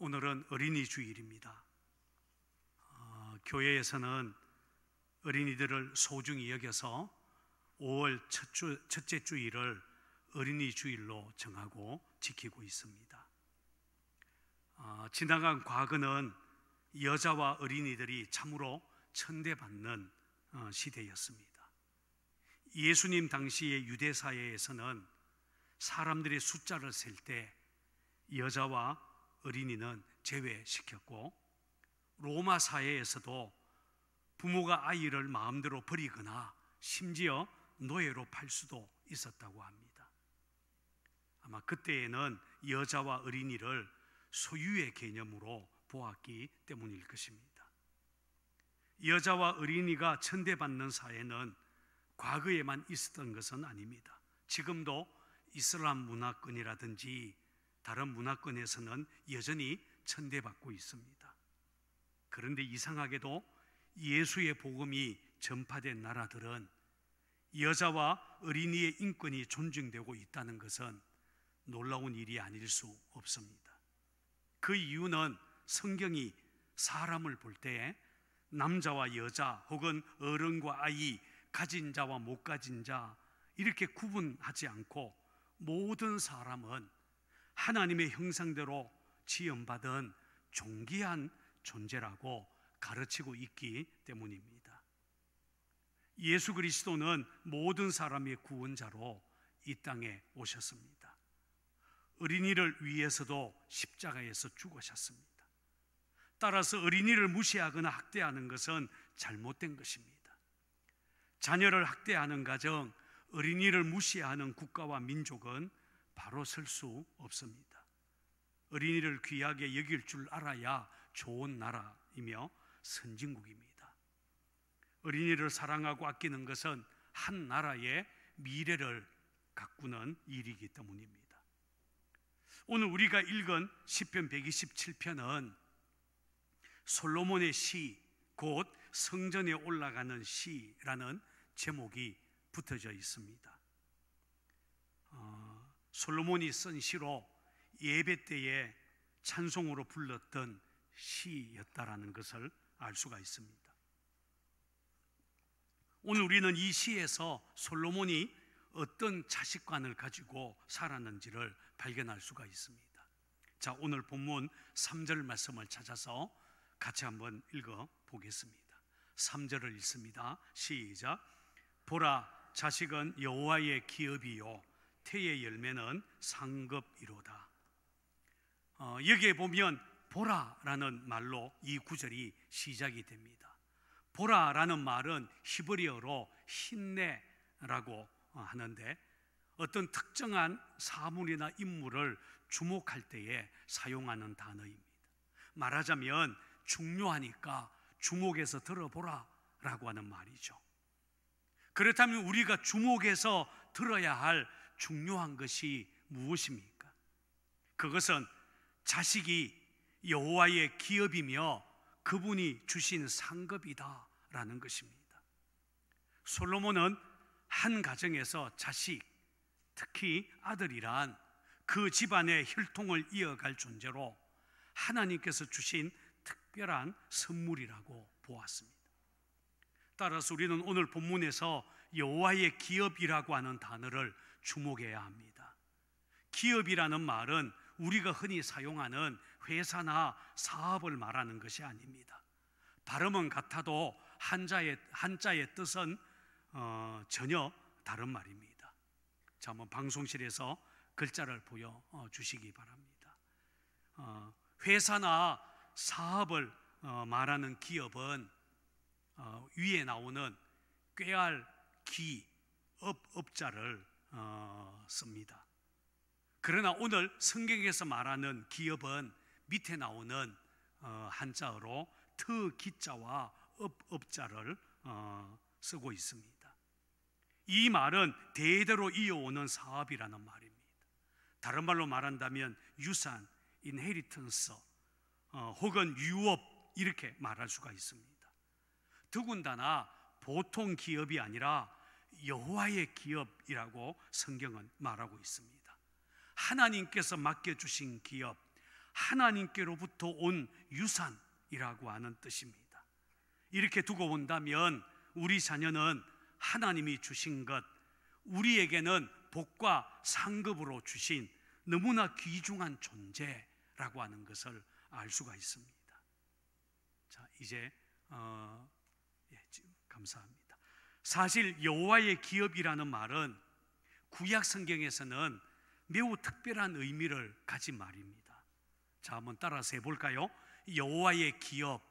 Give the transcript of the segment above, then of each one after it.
오늘은 어린이 주일입니다. 교회에서는 어린이들을 소중히 여겨서 5월 첫째 주일을 어린이 주일로 정하고 지키고 있습니다. 지나간 과거는 여자와 어린이들이 참으로 천대받는 시대였습니다. 예수님 당시의 유대 사회에서는 사람들의 숫자를 셀 때 여자와 어린이는 제외시켰고, 로마 사회에서도 부모가 아이를 마음대로 버리거나 심지어 노예로 팔 수도 있었다고 합니다. 아마 그때에는 여자와 어린이를 소유의 개념으로 보았기 때문일 것입니다. 여자와 어린이가 천대받는 사회는 과거에만 있었던 것은 아닙니다. 지금도 이슬람 문화권이라든지 다른 문화권에서는 여전히 천대받고 있습니다. 그런데 이상하게도 예수의 복음이 전파된 나라들은 여자와 어린이의 인권이 존중되고 있다는 것은 놀라운 일이 아닐 수 없습니다. 그 이유는 성경이 사람을 볼 때 남자와 여자 혹은 어른과 아이, 가진 자와 못 가진 자 이렇게 구분하지 않고 모든 사람은 하나님의 형상대로 지음받은 존귀한 존재라고 가르치고 있기 때문입니다. 예수 그리스도는 모든 사람의 구원자로 이 땅에 오셨습니다. 어린이를 위해서도 십자가에서 죽으셨습니다. 따라서 어린이를 무시하거나 학대하는 것은 잘못된 것입니다. 자녀를 학대하는 가정, 어린이를 무시하는 국가와 민족은 바로 설 수 없습니다. 어린이를 귀하게 여길 줄 알아야 좋은 나라이며 선진국입니다. 어린이를 사랑하고 아끼는 것은 한 나라의 미래를 가꾸는 일이기 때문입니다. 오늘 우리가 읽은 시편 127편은 솔로몬의 시, 곧 성전에 올라가는 시라는 제목이 붙어져 있습니다. 솔로몬이 쓴 시로 예배 때에 찬송으로 불렀던 시였다라는 것을 알 수가 있습니다. 오늘 우리는 이 시에서 솔로몬이 어떤 자식관을 가지고 살았는지를 발견할 수가 있습니다. 자, 오늘 본문 3절 말씀을 찾아서 같이 한번 읽어 보겠습니다. 3절을 읽습니다. 시작. 보라, 자식은 여호와의 기업이요 태의 열매는 상급이로다. 여기에 보면 보라라는 말로 이 구절이 시작이 됩니다. 보라라는 말은 히브리어로 힘내라고 하는데 어떤 특정한 사물이나 인물을 주목할 때에 사용하는 단어입니다. 말하자면 중요하니까 주목해서 들어보라 라고 하는 말이죠. 그렇다면 우리가 주목해서 들어야 할 중요한 것이 무엇입니까? 그것은 자식이 여호와의 기업이며 그분이 주신 상급이다 라는 것입니다. 솔로몬은 한 가정에서 자식, 특히 아들이란 그 집안의 혈통을 이어갈 존재로 하나님께서 주신 특별한 선물이라고 보았습니다. 따라서 우리는 오늘 본문에서 여호와의 기업이라고 하는 단어를 주목해야 합니다. 기업이라는 말은 우리가 흔히 사용하는 회사나 사업을 말하는 것이 아닙니다. 발음은 같아도 한자의 뜻은 전혀 다른 말입니다. 자, 한번 방송실에서 글자를 보여주시기 바랍니다. 회사나 사업을 말하는 기업은 위에 나오는 꾀알, 기, 업자를 씁니다. 그러나 오늘 성경에서 말하는 기업은 밑에 나오는 한자어로 트기자와 업자를 쓰고 있습니다. 이 말은 대대로 이어오는 사업이라는 말입니다. 다른 말로 말한다면 유산, 인헤리턴스 혹은 유업 이렇게 말할 수가 있습니다. 더군다나 보통 기업이 아니라 여호와의 기업이라고 성경은 말하고 있습니다. 하나님께서 맡겨주신 기업, 하나님께로부터 온 유산이라고 하는 뜻입니다. 이렇게 두고 본다면 우리 자녀는 하나님이 주신 것, 우리에게는 복과 상급으로 주신 너무나 귀중한 존재라고 하는 것을 알 수가 있습니다. 자, 이제 감사합니다. 사실 여호와의 기업이라는 말은 구약 성경에서는 매우 특별한 의미를 가진 말입니다. 자, 한번 따라서 해볼까요? 여호와의 기업.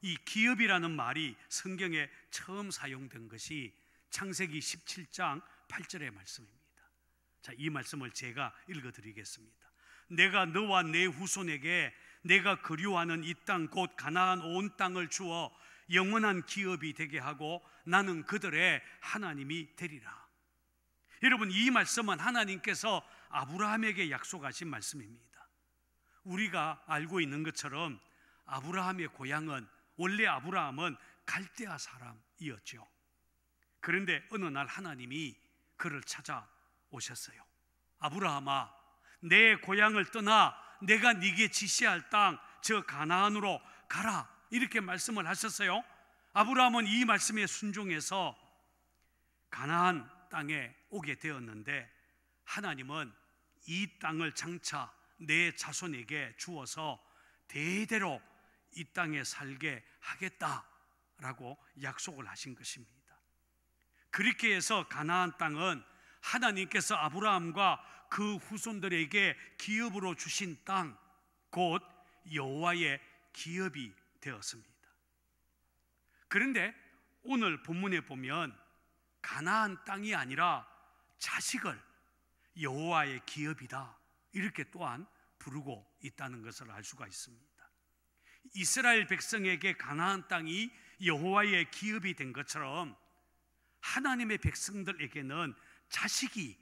이 기업이라는 말이 성경에 처음 사용된 것이 창세기 17장 8절의 말씀입니다. 자, 이 말씀을 제가 읽어드리겠습니다. 내가 너와 내 후손에게 내가 그리워하는 이 땅 곧 가나안 온 땅을 주어 영원한 기업이 되게 하고 나는 그들의 하나님이 되리라. 여러분, 이 말씀은 하나님께서 아브라함에게 약속하신 말씀입니다. 우리가 알고 있는 것처럼 아브라함의 고향은, 원래 아브라함은 갈대아 사람이었죠. 그런데 어느 날 하나님이 그를 찾아오셨어요. 아브라함아, 내 고향을 떠나 내가 네게 지시할 땅 저 가나안으로 가라, 이렇게 말씀을 하셨어요. 아브라함은 이 말씀에 순종해서 가나안 땅에 오게 되었는데, 하나님은 이 땅을 장차 내 자손에게 주어서 대대로 이 땅에 살게 하겠다라고 약속을 하신 것입니다. 그렇게 해서 가나안 땅은 하나님께서 아브라함과 그 후손들에게 기업으로 주신 땅, 곧 여호와의 기업이 되었습니다. 그런데 오늘 본문에 보면 가나안 땅이 아니라 자식을 여호와의 기업이다, 이렇게 또한 부르고 있다는 것을 알 수가 있습니다. 이스라엘 백성에게 가나안 땅이 여호와의 기업이 된 것처럼 하나님의 백성들에게는 자식이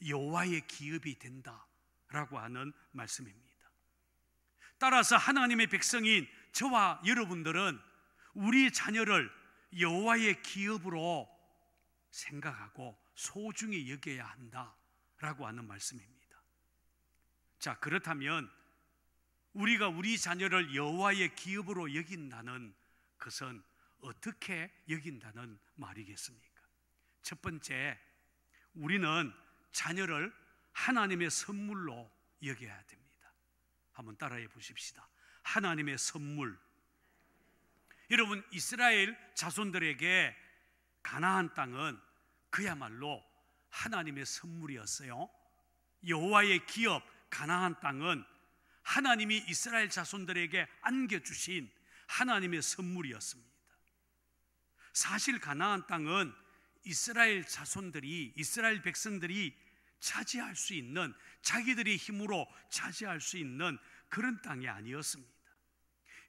여호와의 기업이 된다라고 하는 말씀입니다. 따라서 하나님의 백성인 저와 여러분들은 우리 자녀를 여호와의 기업으로 생각하고 소중히 여겨야 한다라고 하는 말씀입니다. 자, 그렇다면 우리가 우리 자녀를 여호와의 기업으로 여긴다는 것은 어떻게 여긴다는 말이겠습니까? 첫 번째, 우리는 자녀를 하나님의 선물로 여겨야 됩니다. 한번 따라해 보십시다. 하나님의 선물. 여러분, 이스라엘 자손들에게 가나안 땅은 그야말로 하나님의 선물이었어요. 여호와의 기업 가나안 땅은 하나님이 이스라엘 자손들에게 안겨주신 하나님의 선물이었습니다. 사실 가나안 땅은 이스라엘 자손들이, 이스라엘 백성들이 차지할 수 있는, 자기들의 힘으로 차지할 수 있는 그런 땅이 아니었습니다.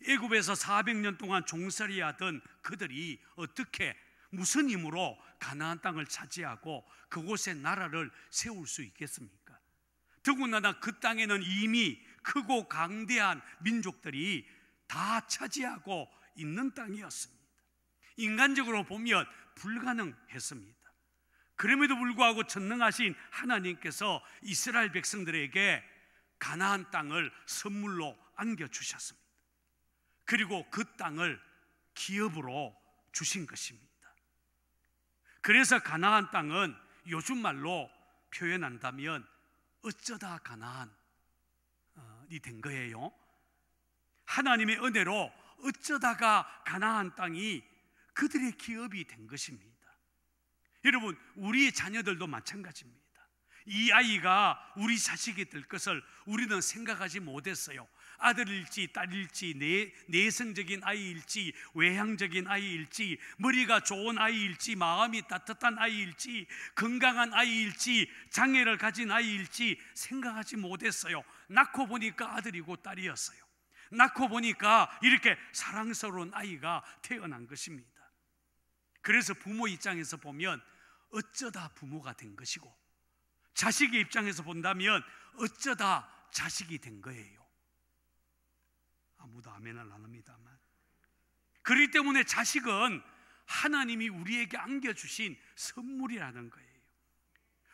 애굽에서 400년 동안 종살이 하던 그들이 어떻게, 무슨 힘으로 가나안 땅을 차지하고 그곳에 나라를 세울 수 있겠습니까? 더군다나 그 땅에는 이미 크고 강대한 민족들이 다 차지하고 있는 땅이었습니다. 인간적으로 보면 불가능했습니다. 그럼에도 불구하고 전능하신 하나님께서 이스라엘 백성들에게 가나안 땅을 선물로 안겨주셨습니다. 그리고 그 땅을 기업으로 주신 것입니다. 그래서 가나안 땅은 요즘 말로 표현한다면 어쩌다 가나안이 된 거예요. 하나님의 은혜로 어쩌다가 가나안 땅이 그들의 기업이 된 것입니다. 여러분, 우리 자녀들도 마찬가지입니다. 이 아이가 우리 자식이 될 것을 우리는 생각하지 못했어요. 아들일지 딸일지, 내성적인 아이일지 외향적인 아이일지, 머리가 좋은 아이일지 마음이 따뜻한 아이일지 건강한 아이일지 장애를 가진 아이일지 생각하지 못했어요. 낳고 보니까 아들이고 딸이었어요. 낳고 보니까 이렇게 사랑스러운 아이가 태어난 것입니다. 그래서 부모 입장에서 보면 어쩌다 부모가 된 것이고, 자식의 입장에서 본다면 어쩌다 자식이 된 거예요. 아무도 아멘을 안 합니다만, 그렇기 때문에 자식은 하나님이 우리에게 안겨주신 선물이라는 거예요.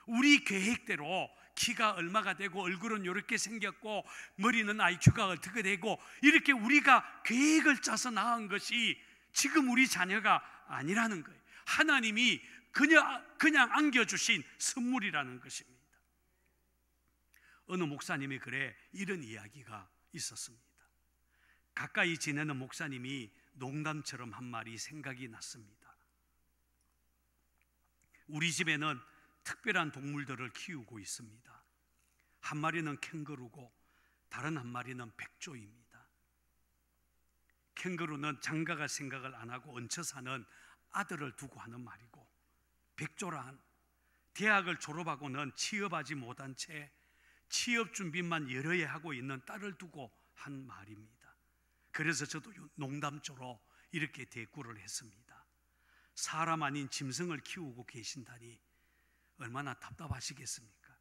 우리 계획대로 키가 얼마가 되고 얼굴은 이렇게 생겼고 머리는 IQ가 어떻게 되고 이렇게 우리가 계획을 짜서 낳은 것이 지금 우리 자녀가 아니라는 거예요. 하나님이 그냥 안겨주신 선물이라는 것입니다. 어느 목사님이 그래 이런 이야기가 있었습니다. 가까이 지내는 목사님이 농담처럼 한 말이 생각이 났습니다. 우리 집에는 특별한 동물들을 키우고 있습니다. 한 마리는 캥거루고 다른 한 마리는 백조입니다. 캥거루는 장가갈 생각을 안 하고 얹혀 사는 아들을 두고 하는 말이고, 백조란 대학을 졸업하고는 취업하지 못한 채 취업 준비만 여러 해 하고 있는 딸을 두고 한 말입니다. 그래서 저도 농담조로 이렇게 대꾸를 했습니다. 사람 아닌 짐승을 키우고 계신다니 얼마나 답답하시겠습니까?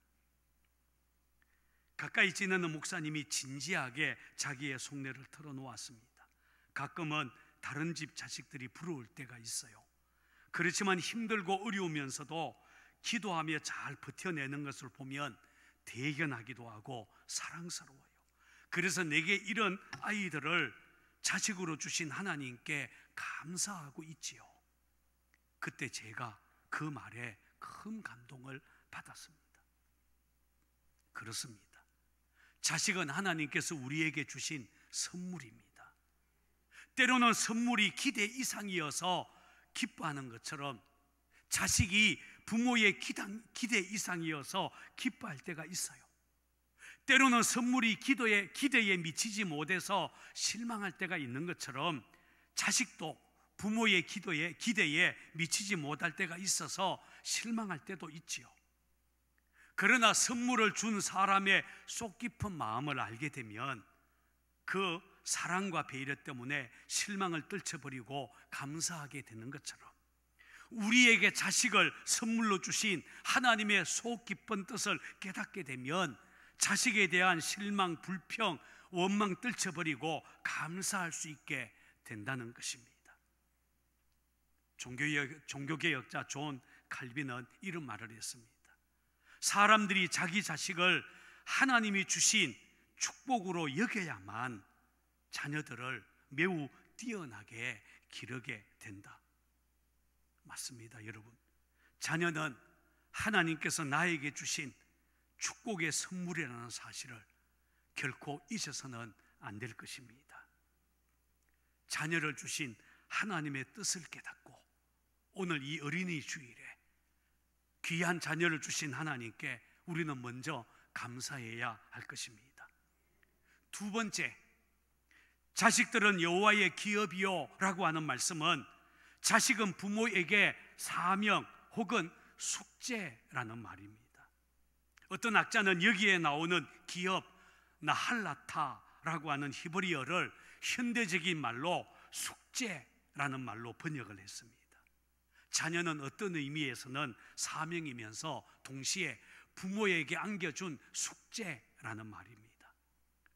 가까이 지내는 목사님이 진지하게 자기의 속내를 털어놓았습니다. 가끔은 다른 집 자식들이 부러울 때가 있어요. 그렇지만 힘들고 어려우면서도 기도하며 잘 버텨내는 것을 보면 대견하기도 하고 사랑스러워요. 그래서 내게 이런 아이들을 자식으로 주신 하나님께 감사하고 있지요. 그때 제가 그 말에 큰 감동을 받았습니다. 그렇습니다. 자식은 하나님께서 우리에게 주신 선물입니다. 때로는 선물이 기대 이상이어서 기뻐하는 것처럼 자식이 부모의 기대 이상이어서 기뻐할 때가 있어요. 때로는 선물이 기대에 미치지 못해서 실망할 때가 있는 것처럼 자식도 부모의 기대에 미치지 못할 때가 있어서 실망할 때도 있지요. 그러나 선물을 준 사람의 속 깊은 마음을 알게 되면 그 사랑과 배려 때문에 실망을 떨쳐버리고 감사하게 되는 것처럼 우리에게 자식을 선물로 주신 하나님의 속 깊은 뜻을 깨닫게 되면 자식에 대한 실망, 불평, 원망 떨쳐버리고 감사할 수 있게 된다는 것입니다. 종교개혁자 존 칼빈은 이런 말을 했습니다. 사람들이 자기 자식을 하나님이 주신 축복으로 여겨야만 자녀들을 매우 뛰어나게 기르게 된다. 맞습니다, 여러분. 자녀는 하나님께서 나에게 주신 축복의 선물이라는 사실을 결코 잊어서는 안 될 것입니다. 자녀를 주신 하나님의 뜻을 깨닫고 오늘 이 어린이 주일에 귀한 자녀를 주신 하나님께 우리는 먼저 감사해야 할 것입니다. 두 번째, 자식들은 여호와의 기업이요 라고 하는 말씀은 자식은 부모에게 사명 혹은 숙제라는 말입니다. 어떤 학자는 여기에 나오는 기업, 나할라타라고 하는 히브리어를 현대적인 말로 숙제라는 말로 번역을 했습니다. 자녀는 어떤 의미에서는 사명이면서 동시에 부모에게 안겨준 숙제라는 말입니다.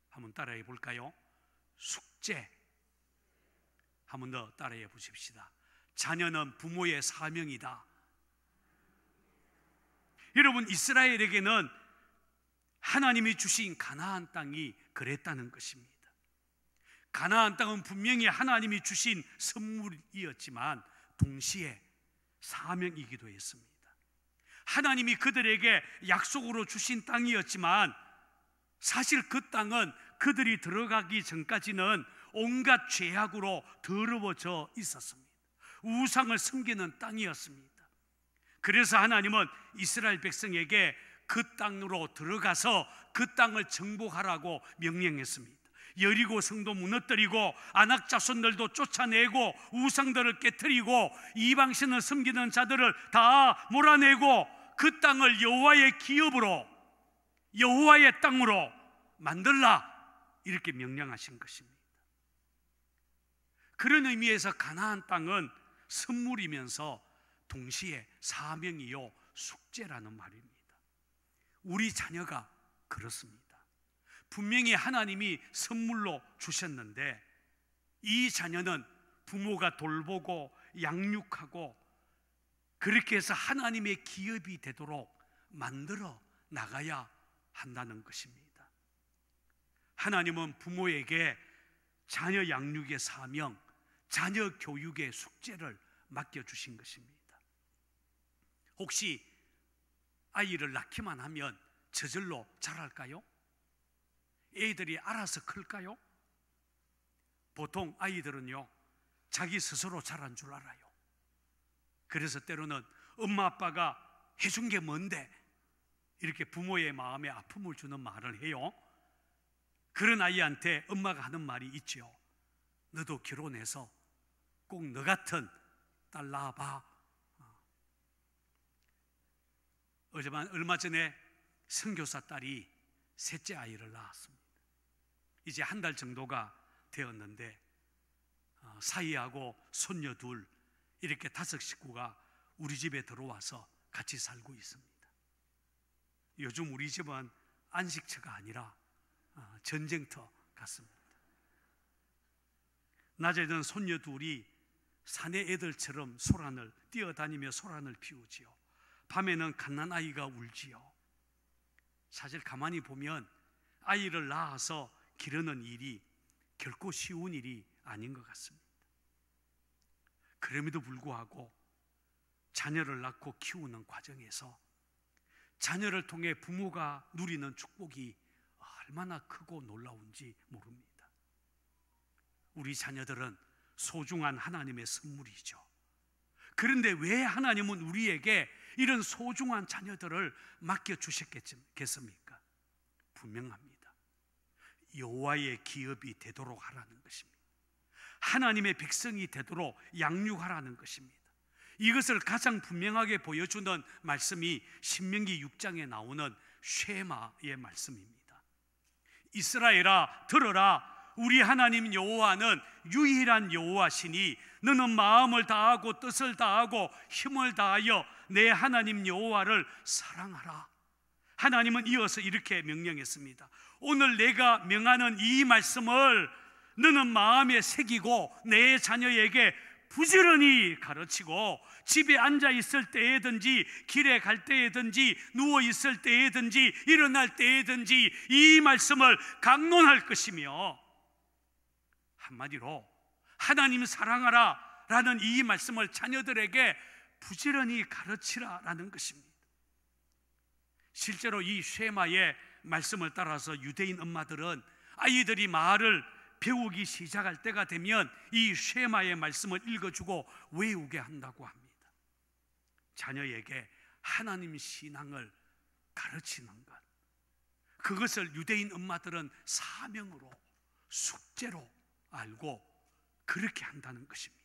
한번 따라해 볼까요? 숙제. 한번 더 따라해 보십시다. 자녀는 부모의 사명이다. 여러분, 이스라엘에게는 하나님이 주신 가나안 땅이 그랬다는 것입니다. 가나안 땅은 분명히 하나님이 주신 선물이었지만 동시에 사명이기도 했습니다. 하나님이 그들에게 약속으로 주신 땅이었지만 사실 그 땅은 그들이 들어가기 전까지는 온갖 죄악으로 더러워져 있었습니다. 우상을 섬기는 땅이었습니다. 그래서 하나님은 이스라엘 백성에게 그 땅으로 들어가서 그 땅을 정복하라고 명령했습니다. 여리고 성도 무너뜨리고 아낙 자손들도 쫓아내고 우상들을 깨뜨리고 이방신을 섬기는 자들을 다 몰아내고 그 땅을 여호와의 기업으로, 여호와의 땅으로 만들라, 이렇게 명령하신 것입니다. 그런 의미에서 가나안 땅은 선물이면서 동시에 사명이요 숙제라는 말입니다. 우리 자녀가 그렇습니다. 분명히 하나님이 선물로 주셨는데 이 자녀는 부모가 돌보고 양육하고 그렇게 해서 하나님의 기업이 되도록 만들어 나가야 한다는 것입니다. 하나님은 부모에게 자녀 양육의 사명, 자녀 교육의 숙제를 맡겨주신 것입니다. 혹시 아이를 낳기만 하면 저절로 자랄까요? 애들이 알아서 클까요? 보통 아이들은요, 자기 스스로 자란 줄 알아요. 그래서 때로는 엄마 아빠가 해준 게 뭔데? 이렇게 부모의 마음에 아픔을 주는 말을 해요. 그런 아이한테 엄마가 하는 말이 있죠. 너도 결혼해서 꼭 너 같은 딸 낳아봐. 얼마 전에 선교사 딸이 셋째 아이를 낳았습니다. 이제 한 달 정도가 되었는데 사위하고 손녀 둘, 이렇게 5 식구가 우리 집에 들어와서 같이 살고 있습니다. 요즘 우리 집은 안식처가 아니라 전쟁터 같습니다. 낮에는 손녀 둘이 사내 애들처럼 소란을 뛰어다니며 소란을 피우지요. 밤에는 갓난아이가 울지요. 사실 가만히 보면 아이를 낳아서 기르는 일이 결코 쉬운 일이 아닌 것 같습니다. 그럼에도 불구하고 자녀를 낳고 키우는 과정에서 자녀를 통해 부모가 누리는 축복이 얼마나 크고 놀라운지 모릅니다. 우리 자녀들은 소중한 하나님의 선물이죠. 그런데 왜 하나님은 우리에게 이런 소중한 자녀들을 맡겨주셨겠습니까? 분명합니다. 여호와의 기업이 되도록 하라는 것입니다. 하나님의 백성이 되도록 양육하라는 것입니다. 이것을 가장 분명하게 보여주는 말씀이 신명기 6장에 나오는 쉐마의 말씀입니다. 이스라엘아 들어라, 우리 하나님 여호와는 유일한 여호와시니 너는 마음을 다하고 뜻을 다하고 힘을 다하여 내 하나님 여호와를 사랑하라. 하나님은 이어서 이렇게 명령했습니다. 오늘 내가 명하는 이 말씀을 너는 마음에 새기고 내 자녀에게 부지런히 가르치고 집에 앉아 있을 때에든지 길에 갈 때에든지 누워 있을 때에든지 일어날 때에든지 이 말씀을 강론할 것이며, 한마디로 하나님 사랑하라 라는 이 말씀을 자녀들에게 부지런히 가르치라 라는 것입니다. 실제로 이 쉐마의 말씀을 따라서 유대인 엄마들은 아이들이 말을 배우기 시작할 때가 되면 이 쉐마의 말씀을 읽어주고 외우게 한다고 합니다. 자녀에게 하나님 신앙을 가르치는 것, 그것을 유대인 엄마들은 사명으로, 숙제로 알고 그렇게 한다는 것입니다.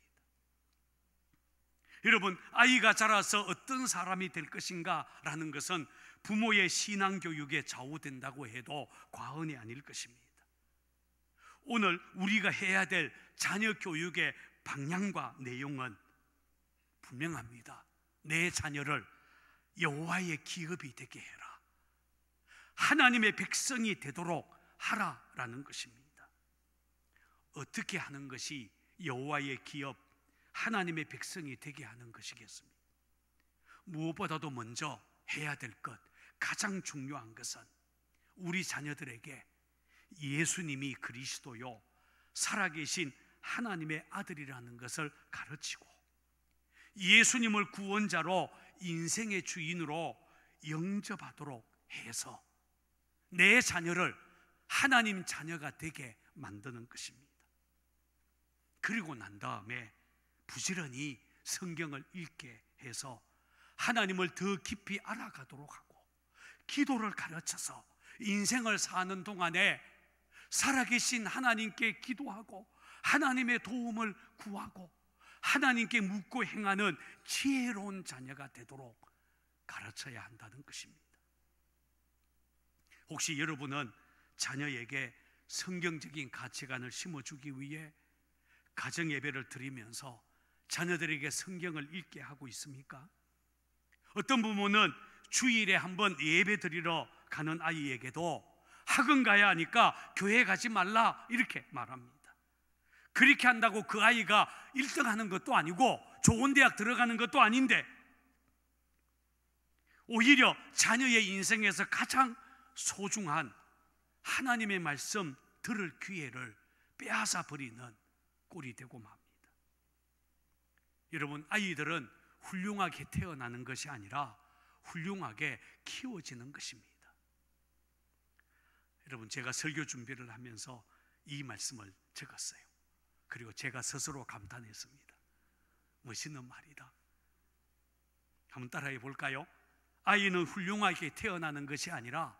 여러분, 아이가 자라서 어떤 사람이 될 것인가 라는 것은 부모의 신앙교육에 좌우된다고 해도 과언이 아닐 것입니다. 오늘 우리가 해야 될 자녀 교육의 방향과 내용은 분명합니다. 내 자녀를 여호와의 기업이 되게 해라, 하나님의 백성이 되도록 하라라는 것입니다. 어떻게 하는 것이 여호와의 기업, 하나님의 백성이 되게 하는 것이겠습니까? 무엇보다도 먼저 해야 될 것, 가장 중요한 것은 우리 자녀들에게 예수님이 그리스도요 살아계신 하나님의 아들이라는 것을 가르치고, 예수님을 구원자로 인생의 주인으로 영접하도록 해서 내 자녀를 하나님 자녀가 되게 만드는 것입니다. 그리고 난 다음에 부지런히 성경을 읽게 해서 하나님을 더 깊이 알아가도록 하고, 기도를 가르쳐서 인생을 사는 동안에 살아계신 하나님께 기도하고 하나님의 도움을 구하고 하나님께 묻고 행하는 지혜로운 자녀가 되도록 가르쳐야 한다는 것입니다. 혹시 여러분은 자녀에게 성경적인 가치관을 심어주기 위해 가정예배를 드리면서 자녀들에게 성경을 읽게 하고 있습니까? 어떤 부모는 주일에 한번 예배 드리러 가는 아이에게도 학원 가야 하니까 교회 가지 말라 이렇게 말합니다. 그렇게 한다고 그 아이가 1등 하는 것도 아니고 좋은 대학 들어가는 것도 아닌데, 오히려 자녀의 인생에서 가장 소중한 하나님의 말씀 들을 기회를 빼앗아 버리는 꼴이 되고 맙니다. 여러분, 아이들은 훌륭하게 태어나는 것이 아니라 훌륭하게 키워지는 것입니다. 여러분, 제가 설교 준비를 하면서 이 말씀을 적었어요. 그리고 제가 스스로 감탄했습니다. 멋있는 말이다. 한번 따라해 볼까요? 아이는 훌륭하게 태어나는 것이 아니라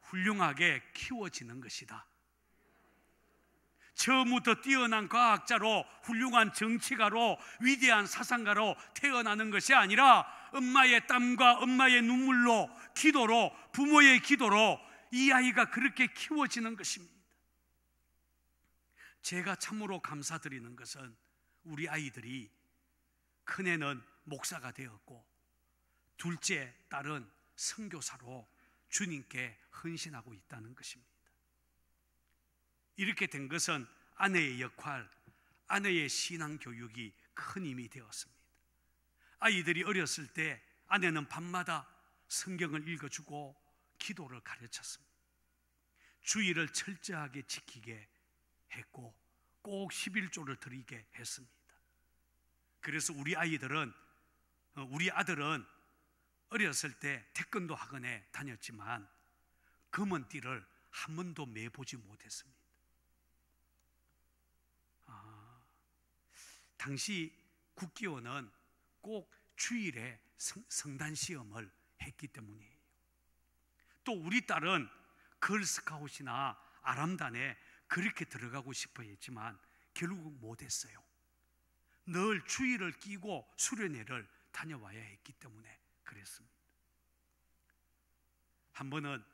훌륭하게 키워지는 것이다. 처음부터 뛰어난 과학자로, 훌륭한 정치가로, 위대한 사상가로 태어나는 것이 아니라 엄마의 땀과 엄마의 눈물로, 기도로, 부모의 기도로 이 아이가 그렇게 키워지는 것입니다. 제가 참으로 감사드리는 것은 우리 아이들이, 큰애는 목사가 되었고 둘째 딸은 선교사로 주님께 헌신하고 있다는 것입니다. 이렇게 된 것은 아내의 역할, 아내의 신앙 교육이 큰 힘이 되었습니다. 아이들이 어렸을 때 아내는 밤마다 성경을 읽어주고 기도를 가르쳤습니다. 주의를 철저하게 지키게 했고 꼭 11조를 드리게 했습니다. 그래서 우리 아들은 어렸을 때 태권도 학원에 다녔지만 검은띠를 한 번도 매보지 못했습니다. 당시 국기원은 꼭 주일에 성단 시험을 했기 때문이에요. 또 우리 딸은 걸스카웃이나 아람단에 그렇게 들어가고 싶어 했지만 결국 못했어요. 늘 주일을 끼고 수련회를 다녀와야 했기 때문에 그랬습니다. 한 번은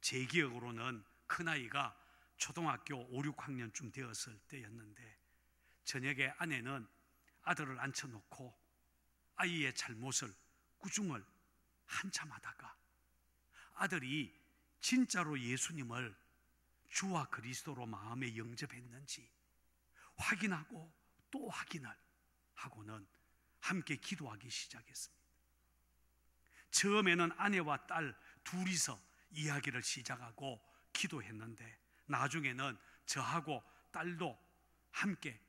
제 기억으로는 큰아이가 초등학교 5, 6학년쯤 되었을 때였는데 저녁에 아내는 아들을 앉혀놓고 아이의 잘못을, 꾸중을 한참 하다가 아들이 진짜로 예수님을 주와 그리스도로 마음에 영접했는지 확인하고 또 확인을 하고는 함께 기도하기 시작했습니다. 처음에는 아내와 딸 둘이서 이야기를 시작하고 기도했는데 나중에는 저하고 딸도 함께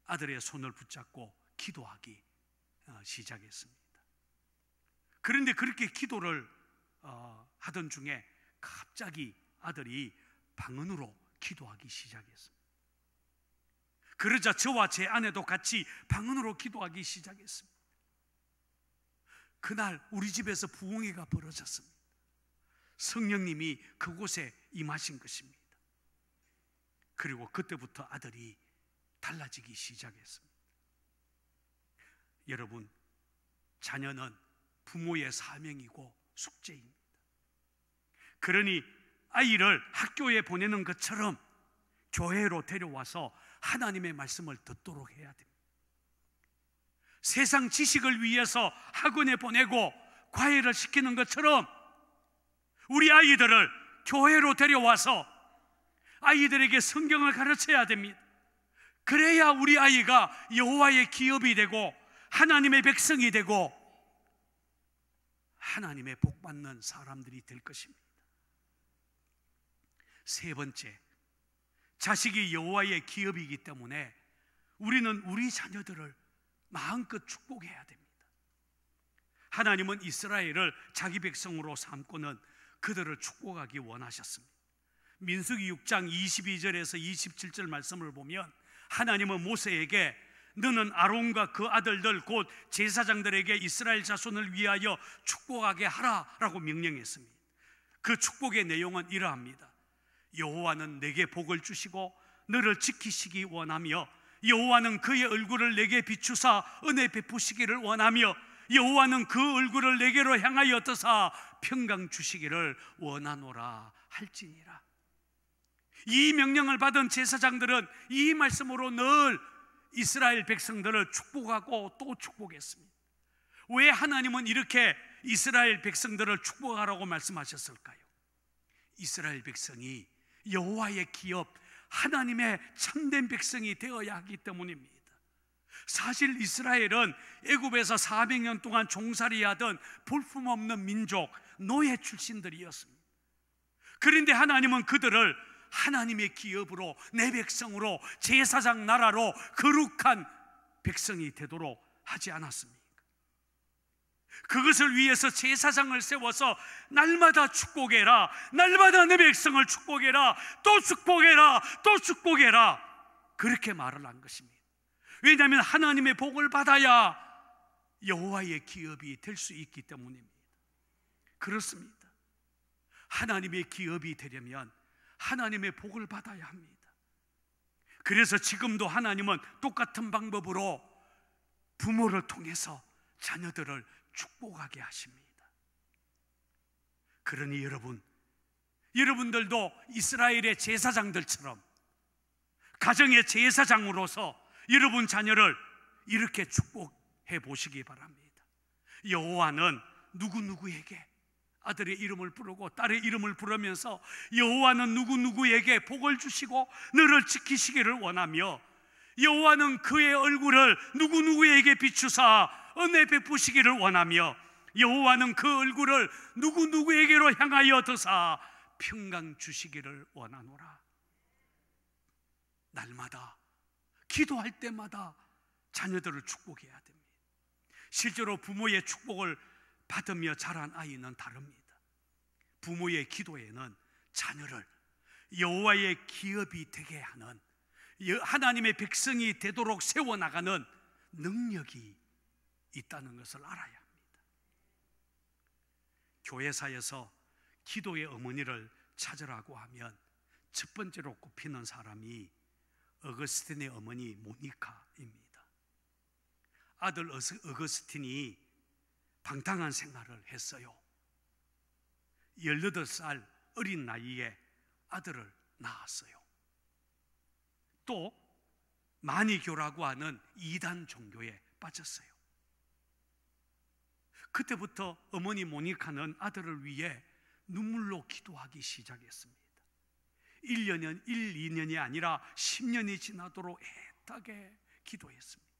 아들의 손을 붙잡고 기도하기 시작했습니다. 그런데 그렇게 기도를 하던 중에 갑자기 아들이 방언으로 기도하기 시작했습니다. 그러자 저와 제 아내도 같이 방언으로 기도하기 시작했습니다. 그날 우리 집에서 부흥회가 벌어졌습니다. 성령님이 그곳에 임하신 것입니다. 그리고 그때부터 아들이 달라지기 시작했습니다. 여러분, 자녀는 부모의 사명이고 숙제입니다. 그러니 아이를 학교에 보내는 것처럼 교회로 데려와서 하나님의 말씀을 듣도록 해야 됩니다. 세상 지식을 위해서 학원에 보내고 과외를 시키는 것처럼 우리 아이들을 교회로 데려와서 아이들에게 성경을 가르쳐야 됩니다. 그래야 우리 아이가 여호와의 기업이 되고 하나님의 백성이 되고 하나님의 복받는 사람들이 될 것입니다. 세 번째, 자식이 여호와의 기업이기 때문에 우리는 우리 자녀들을 마음껏 축복해야 됩니다. 하나님은 이스라엘을 자기 백성으로 삼고는 그들을 축복하기 원하셨습니다. 민수기 6장 22절에서 27절 말씀을 보면 하나님은 모세에게 너는 아론과 그 아들들 곧 제사장들에게 이스라엘 자손을 위하여 축복하게 하라라고 명령했습니다. 그 축복의 내용은 이러합니다. 여호와는 내게 복을 주시고 너를 지키시기 원하며 여호와는 그의 얼굴을 내게 비추사 은혜 베푸시기를 원하며 여호와는 그 얼굴을 내게로 향하여 떠사 평강 주시기를 원하노라 할지니라. 이 명령을 받은 제사장들은 이 말씀으로 늘 이스라엘 백성들을 축복하고 또 축복했습니다. 왜 하나님은 이렇게 이스라엘 백성들을 축복하라고 말씀하셨을까요? 이스라엘 백성이 여호와의 기업, 하나님의 참된 백성이 되어야 하기 때문입니다. 사실 이스라엘은 애굽에서 400년 동안 종살이하던 볼품없는 민족, 노예 출신들이었습니다. 그런데 하나님은 그들을 하나님의 기업으로, 내 백성으로, 제사장 나라로 거룩한 백성이 되도록 하지 않았습니까? 그것을 위해서 제사장을 세워서 날마다 축복해라, 날마다 내 백성을 축복해라, 또 축복해라, 또 축복해라, 그렇게 말을 한 것입니다. 왜냐하면 하나님의 복을 받아야 여호와의 기업이 될 수 있기 때문입니다. 그렇습니다. 하나님의 기업이 되려면 하나님의 복을 받아야 합니다. 그래서 지금도 하나님은 똑같은 방법으로 부모를 통해서 자녀들을 축복하게 하십니다. 그러니 여러분들도 이스라엘의 제사장들처럼 가정의 제사장으로서 여러분 자녀를 이렇게 축복해 보시기 바랍니다. 여호와는 누구누구에게 아들의 이름을 부르고 딸의 이름을 부르면서 여호와는 누구누구에게 복을 주시고 너를 지키시기를 원하며 여호와는 그의 얼굴을 누구누구에게 비추사 은혜 베푸시기를 원하며 여호와는 그 얼굴을 누구누구에게로 향하여 드사 평강 주시기를 원하노라. 날마다 기도할 때마다 자녀들을 축복해야 됩니다. 실제로 부모의 축복을 받으며 자란 아이는 다릅니다. 부모의 기도에는 자녀를 여호와의 기업이 되게 하는, 하나님의 백성이 되도록 세워나가는 능력이 있다는 것을 알아야 합니다. 교회사에서 기도의 어머니를 찾으라고 하면 첫 번째로 꼽히는 사람이 어거스틴의 어머니 모니카입니다. 아들 어거스틴이 방탕한 생활을 했어요. 18살 어린 나이에 아들을 낳았어요. 또 마니교라고 하는 이단 종교에 빠졌어요. 그때부터 어머니 모니카는 아들을 위해 눈물로 기도하기 시작했습니다. 2년이 아니라 10년이 지나도록 애타게 기도했습니다.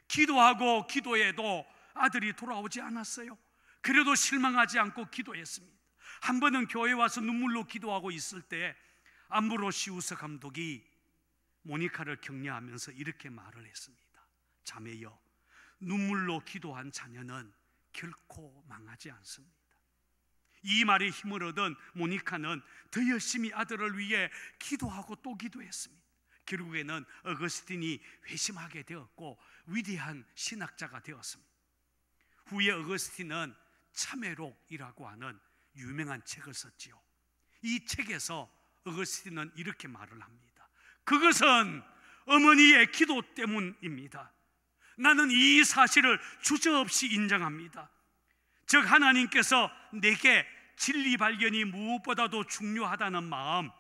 기도하고 기도해도 아들이 돌아오지 않았어요. 그래도 실망하지 않고 기도했습니다. 한 번은 교회에 와서 눈물로 기도하고 있을 때 암브로시우스 감독이 모니카를 격려하면서 이렇게 말을 했습니다. 자매여, 눈물로 기도한 자녀는 결코 망하지 않습니다. 이 말에 힘을 얻은 모니카는 더 열심히 아들을 위해 기도하고 또 기도했습니다. 결국에는 어거스틴이 회심하게 되었고 위대한 신학자가 되었습니다. 후에 어거스틴은 참회록이라고 하는 유명한 책을 썼지요. 이 책에서 어거스틴은 이렇게 말을 합니다. 그것은 어머니의 기도 때문입니다. 나는 이 사실을 주저없이 인정합니다. 즉 하나님께서 내게 진리 발견이 무엇보다도 중요하다는 마음,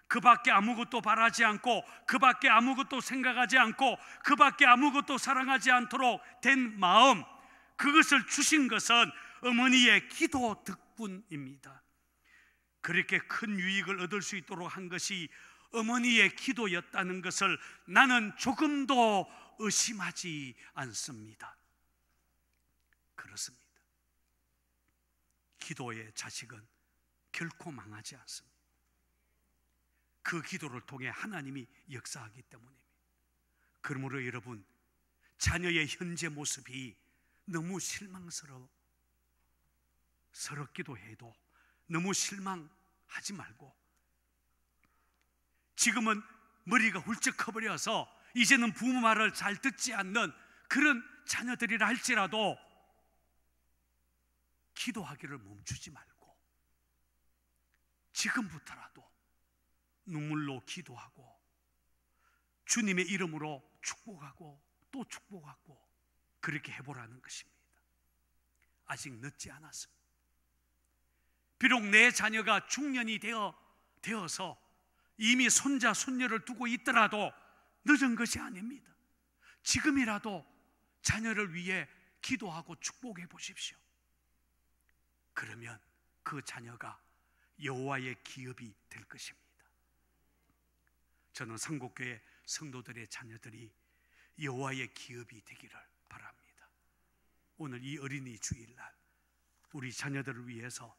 그 밖에 아무것도 바라지 않고 그 밖에 아무것도 생각하지 않고 그 밖에 아무것도 사랑하지 않도록 된 마음, 그것을 주신 것은 어머니의 기도 덕분입니다. 그렇게 큰 유익을 얻을 수 있도록 한 것이 어머니의 기도였다는 것을 나는 조금도 의심하지 않습니다. 그렇습니다. 기도의 자식은 결코 망하지 않습니다. 그 기도를 통해 하나님이 역사하기 때문입니다. 그러므로 여러분, 자녀의 현재 모습이 너무 실망스럽기도 해도 너무 실망하지 말고, 지금은 머리가 훌쩍 커버려서 이제는 부모 말을 잘 듣지 않는 그런 자녀들이라 할지라도 기도하기를 멈추지 말고 지금부터라도 눈물로 기도하고 주님의 이름으로 축복하고 또 축복하고 그렇게 해보라는 것입니다. 아직 늦지 않았습니다. 비록 내 자녀가 중년이 되어서 이미 손자 손녀를 두고 있더라도 늦은 것이 아닙니다. 지금이라도 자녀를 위해 기도하고 축복해 보십시오. 그러면 그 자녀가 여호와의 기업이 될 것입니다. 저는 상곡교회 성도들의 자녀들이 여호와의 기업이 되기를 바랍니다. 오늘 이 어린이 주일날 우리 자녀들을 위해서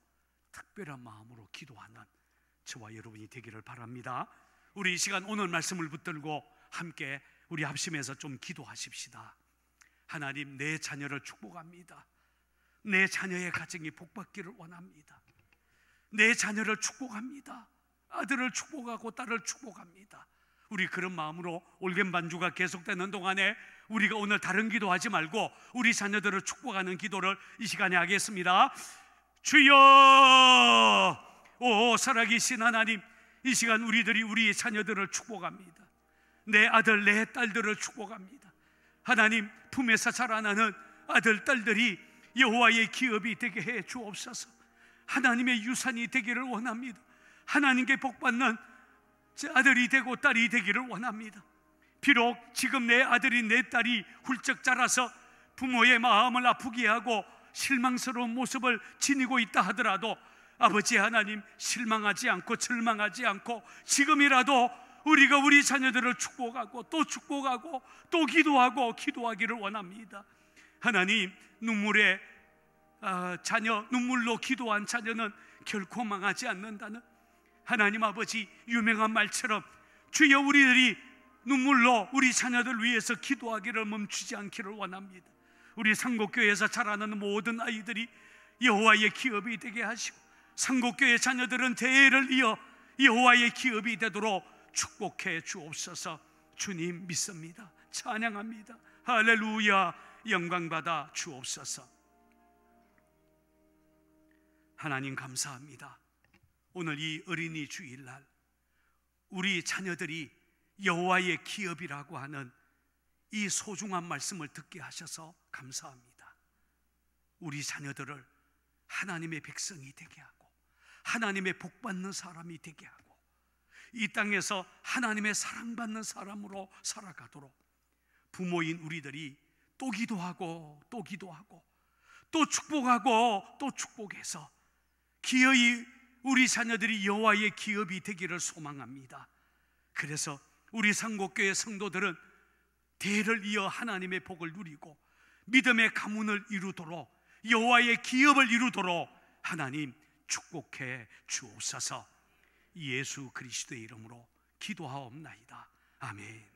특별한 마음으로 기도하는 저와 여러분이 되기를 바랍니다. 우리 이 시간 오늘 말씀을 붙들고 함께 우리 합심해서 좀 기도하십시다. 하나님, 내 자녀를 축복합니다. 내 자녀의 가정이 복받기를 원합니다. 내 자녀를 축복합니다. 아들을 축복하고 딸을 축복합니다. 우리 그런 마음으로 올겐 반주가 계속되는 동안에 우리가 오늘 다른 기도하지 말고 우리 자녀들을 축복하는 기도를 이 시간에 하겠습니다. 주여, 오 살아계신 하나님, 이 시간 우리들이 우리의 자녀들을 축복합니다. 내 아들 내 딸들을 축복합니다. 하나님, 품에서 자라나는 아들 딸들이 여호와의 기업이 되게 해 주옵소서. 하나님의 유산이 되기를 원합니다. 하나님께 복받는 아들이 되고 딸이 되기를 원합니다. 비록 지금 내 아들이 내 딸이 훌쩍 자라서 부모의 마음을 아프게 하고 실망스러운 모습을 지니고 있다 하더라도 아버지 하나님, 실망하지 않고 절망하지 않고 지금이라도 우리가 우리 자녀들을 축복하고 또 축복하고 또 기도하고 기도하기를 원합니다. 하나님, 눈물에 눈물로 기도한 자녀는 결코 망하지 않는다는 하나님 아버지 유명한 말처럼 주여, 우리들이 눈물로 우리 자녀들 위해서 기도하기를 멈추지 않기를 원합니다. 우리 상곡교회에서 자라는 모든 아이들이 여호와의 기업이 되게 하시고 상곡교회 자녀들은 대를 이어 여호와의 기업이 되도록 축복해 주옵소서. 주님 믿습니다. 찬양합니다. 할렐루야. 영광받아 주옵소서. 하나님 감사합니다. 오늘 이 어린이 주일날 우리 자녀들이 여호와의 기업이라고 하는 이 소중한 말씀을 듣게 하셔서 감사합니다. 우리 자녀들을 하나님의 백성이 되게 하고 하나님의 복받는 사람이 되게 하고 이 땅에서 하나님의 사랑받는 사람으로 살아가도록 부모인 우리들이 또 기도하고 또 기도하고 또 축복하고 또 축복해서 기어이 우리 자녀들이 여호와의 기업이 되기를 소망합니다. 그래서 우리 상곡교회 성도들은 대를 이어 하나님의 복을 누리고 믿음의 가문을 이루도록 여호와의 기업을 이루도록 하나님 축복해 주옵소서. 예수 그리스도의 이름으로 기도하옵나이다. 아멘.